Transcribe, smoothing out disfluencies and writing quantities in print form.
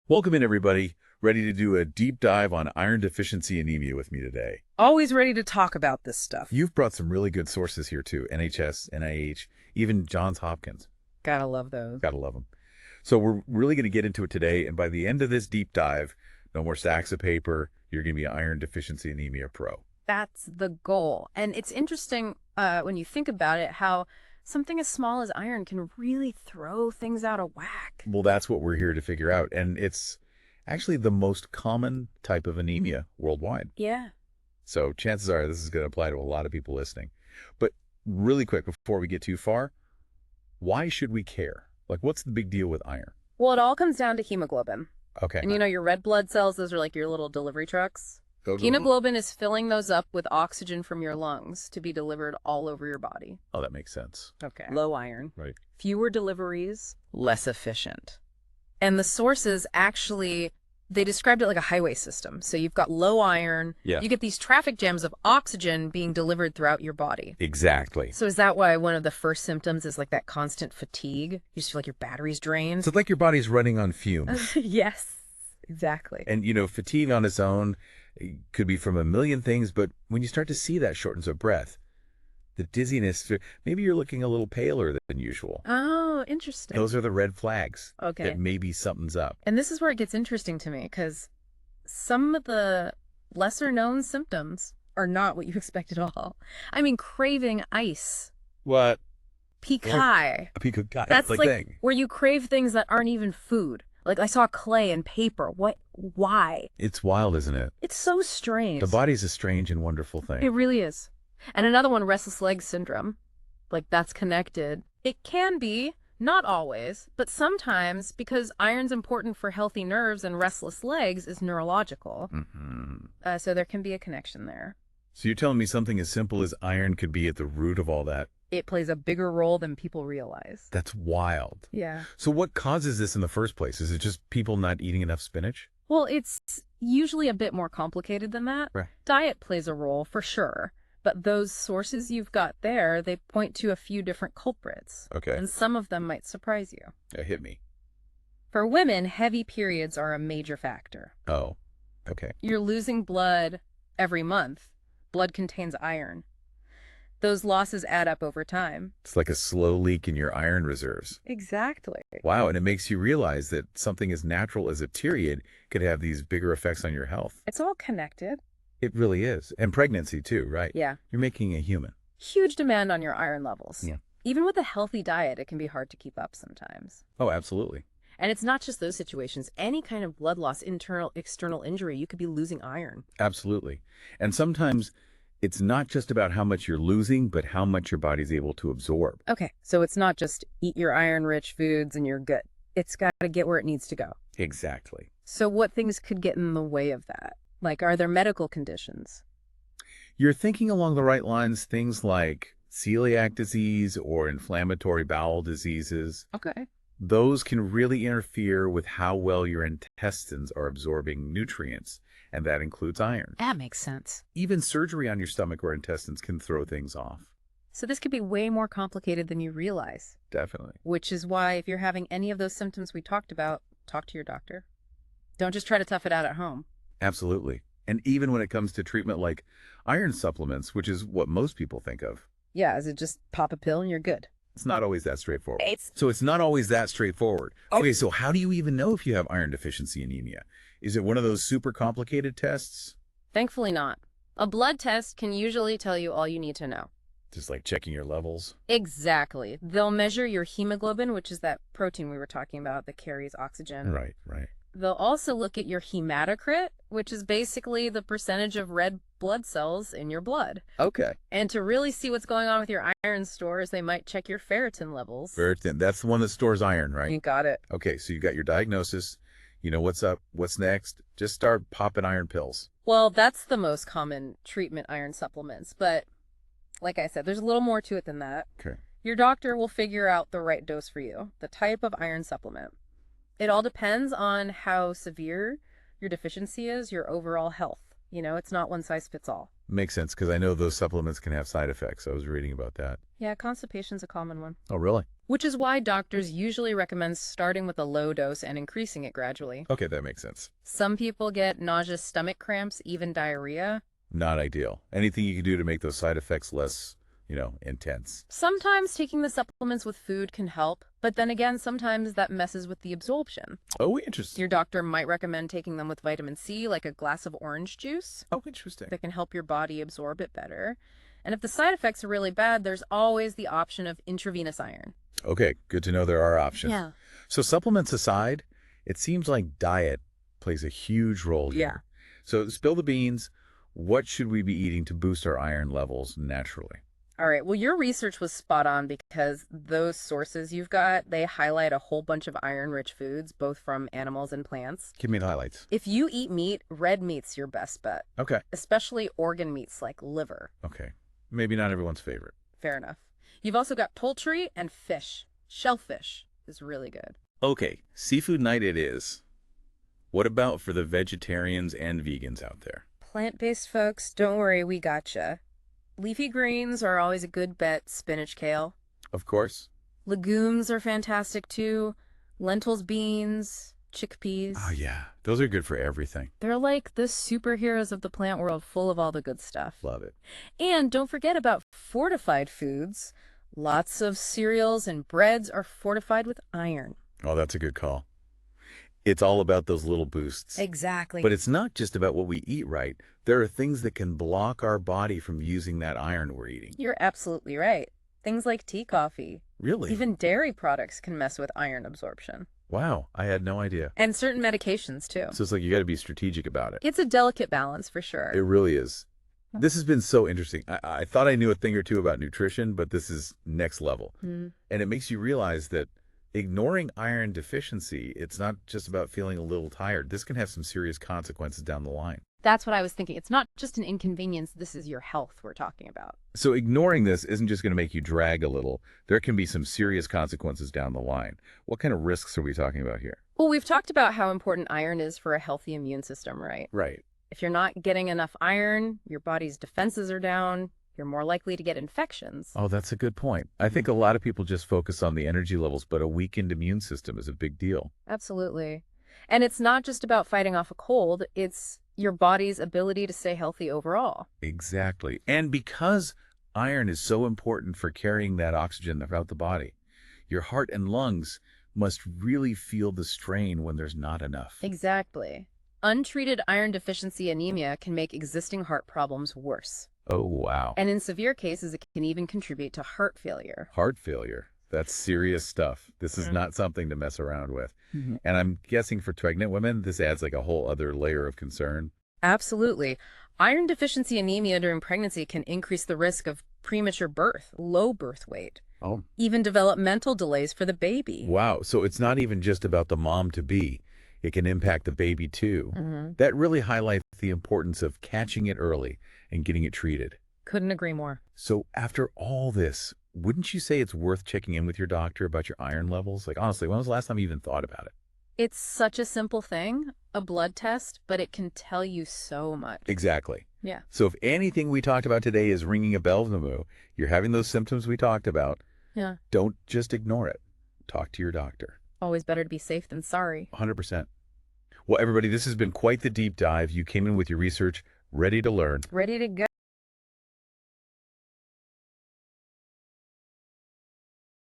Welcome in, everybody. Ready to do a deep dive on iron deficiency anemia with me today. Always ready to talk about this stuff. You've brought some really good sources here, too. NHS, NIH, even Johns Hopkins. Gotta love those. Gotta love them. So we're really going to get into it today, and by the end of this deep dive, no more stacks of paper. You're going to be an iron deficiency anemia pro. That's the goal. And it's interesting when you think about it, how something as small as iron can really throw things out of whack. Well, that's what we're here to figure out, and it's actually the most common type of anemia worldwide. Yeah. So chances are this is going to apply to a lot of people listening. But really quick, before we get too far, why should we care? Like, what's the big deal with iron? Well, it all comes down to hemoglobin. Okay. And your red blood cells, those are like your little delivery trucks. Hemoglobin is filling those up with oxygen from your lungs to be delivered all over your body. Oh, that makes sense. Okay. Low iron. Right. Fewer deliveries, less efficient. And the sources actually, they described it like a highway system. So you've got low iron. Yeah. You get these traffic jams of oxygen being delivered throughout your body. Exactly. So is that why one of the first symptoms is like that constant fatigue? You just feel like your battery's drained? So it's like your body's running on fumes. Yes, exactly. And, fatigue on its own could be from a million things, but when you start to see that shortness of breath, the dizziness, maybe you're looking a little paler than usual. Oh, interesting. Those are the red flags. Okay. That maybe something's up. And this is where it gets interesting to me, because some of the lesser known symptoms are not what you expect at all. I mean, craving ice. What? Peak high. A peak high. That's like thing. where you crave things that aren't even food. Like I saw clay and paper. What? Why? It's wild, isn't it? It's so strange. The body's a strange and wonderful thing. It really is. And another one, restless leg syndrome. Like that's connected. It can be, not always, but sometimes, because iron's important for healthy nerves and restless legs is neurological. Mm-hmm. So there can be a connection there. So you're telling me something as simple as iron could be at the root of all that? It plays a bigger role than people realize. That's wild. Yeah. So what causes this in the first place? Is it just people not eating enough spinach? Well, it's usually a bit more complicated than that. Right. Diet plays a role for sure. But those sources you've got there, they point to a few different culprits. Okay. And some of them might surprise you. Hit me. For women, heavy periods are a major factor. Oh, okay. You're losing blood every month. Blood contains iron. Those losses add up over time. It's like a slow leak in your iron reserves. Exactly. Wow, and it makes you realize that something as natural as a period could have these bigger effects on your health. It's all connected. It really is. And pregnancy too, right? Yeah. You're making a human. Huge demand on your iron levels. Yeah. Even with a healthy diet, it can be hard to keep up sometimes. Oh, absolutely. And it's not just those situations. Any kind of blood loss, internal, external injury, you could be losing iron. Absolutely. And sometimes it's not just about how much you're losing, but how much your body's able to absorb. Okay, so it's not just eat your iron-rich foods and you're good. It's got to get where it needs to go. Exactly. So what things could get in the way of that? Like, are there medical conditions? You're thinking along the right lines, things like celiac disease or inflammatory bowel diseases. Okay. Those can really interfere with how well your intestines are absorbing nutrients, and that includes iron. That makes sense. Even surgery on your stomach or intestines can throw things off. So this could be way more complicated than you realize. Definitely. Which is why if you're having any of those symptoms we talked about, talk to your doctor. Don't just try to tough it out at home. Absolutely. And even when it comes to treatment like iron supplements, which is what most people think of. Yeah, is it just pop a pill and you're good? It's not always that straightforward. It's not always that straightforward. Okay, so how do you even know if you have iron deficiency anemia? Is it one of those super complicated tests? Thankfully not. A blood test can usually tell you all you need to know. Just like checking your levels? Exactly. They'll measure your hemoglobin, which is that protein we were talking about that carries oxygen. Right. They'll also look at your hematocrit, which is basically the percentage of red blood cells in your blood. Okay. And to really see what's going on with your iron stores, they might check your ferritin levels. Ferritin, that's the one that stores iron, right? You got it. Okay, so you got your diagnosis. You know what's up, what's next. Just start popping iron pills. Well, that's the most common treatment, iron supplements. But like I said, there's a little more to it than that. Okay. Your doctor will figure out the right dose for you, the type of iron supplement. It all depends on how severe your deficiency is, your overall health. It's not one size fits all. Makes sense, because I know those supplements can have side effects. I was reading about that. Yeah, constipation's a common one. Oh, really? which is why doctors usually recommend starting with a low dose and increasing it gradually. Okay, that makes sense. Some people get nauseous stomach cramps, even diarrhea. Not ideal. Anything you can do to make those side effects less, intense. Sometimes taking the supplements with food can help, but then again, sometimes that messes with the absorption. Oh, interesting. Your doctor might recommend taking them with vitamin C, like a glass of orange juice, Oh, interesting. that can help your body absorb it better. And if the side effects are really bad, there's always the option of intravenous iron. Okay, good to know there are options. Yeah. So supplements aside, it seems like diet plays a huge role here. So spill the beans. What should we be eating to boost our iron levels naturally? All right. Well, your research was spot on because those sources you've got, they highlight a whole bunch of iron-rich foods, both from animals and plants. Give me the highlights. If you eat meat, red meat's your best bet, Okay. especially organ meats like liver. Okay. Maybe not everyone's favorite. Fair enough. You've also got poultry and fish. Shellfish is really good. Okay, seafood night it is. What about for the vegetarians and vegans out there? Plant-based folks, don't worry, we gotcha. Leafy greens are always a good bet, spinach, kale. Of course. Legumes are fantastic too. Lentils, beans, chickpeas. Oh, yeah. Those are good for everything. They're like the superheroes of the plant world, full of all the good stuff. Love it. And don't forget about fortified foods. Lots of cereals and breads are fortified with iron. Oh, that's a good call. It's all about those little boosts. Exactly. But it's not just about what we eat right. There are things that can block our body from using that iron we're eating. You're absolutely right. Things like tea, coffee, Really? even dairy products can mess with iron absorption. Wow, I had no idea. And certain medications too. So it's like you got to be strategic about it. It's a delicate balance for sure. It really is. This has been so interesting. I thought I knew a thing or two about nutrition, but this is next level. Mm. And it makes you realize that ignoring iron deficiency, it's not just about feeling a little tired. This can have some serious consequences down the line. That's what I was thinking. It's not just an inconvenience. This is your health we're talking about. So ignoring this isn't just going to make you drag a little. There can be some serious consequences down the line. What kind of risks are we talking about here? Well, we've talked about how important iron is for a healthy immune system, right? Right. If you're not getting enough iron, your body's defenses are down, you're more likely to get infections. Oh, that's a good point. I think a lot of people just focus on the energy levels, but a weakened immune system is a big deal. Absolutely. And it's not just about fighting off a cold, it's your body's ability to stay healthy overall. Exactly. And because iron is so important for carrying that oxygen throughout the body, your heart and lungs must really feel the strain when there's not enough. Exactly. Untreated iron deficiency anemia can make existing heart problems worse. Oh, wow. And in severe cases, it can even contribute to heart failure. Heart failure. That's serious stuff. This is not something to mess around with. And I'm guessing for pregnant women, this adds like a whole other layer of concern. Absolutely. Iron deficiency anemia during pregnancy can increase the risk of premature birth, low birth weight, Oh, even developmental delays for the baby. wow. So it's not even just about the mom-to-be. It can impact the baby too. That really highlights the importance of catching it early and getting it treated. Couldn't agree more. So after all this, wouldn't you say it's worth checking in with your doctor about your iron levels? Like, honestly, when was the last time you even thought about it? It's such a simple thing, a blood test, but it can tell you so much. Exactly. Yeah. So if anything we talked about today is ringing a bell, Namu, you're having those symptoms we talked about, Yeah. don't just ignore it. Talk to your doctor. Always better to be safe than sorry. 100%. Well, everybody, this has been quite the deep dive. You came in with your research ready to learn. Ready to go.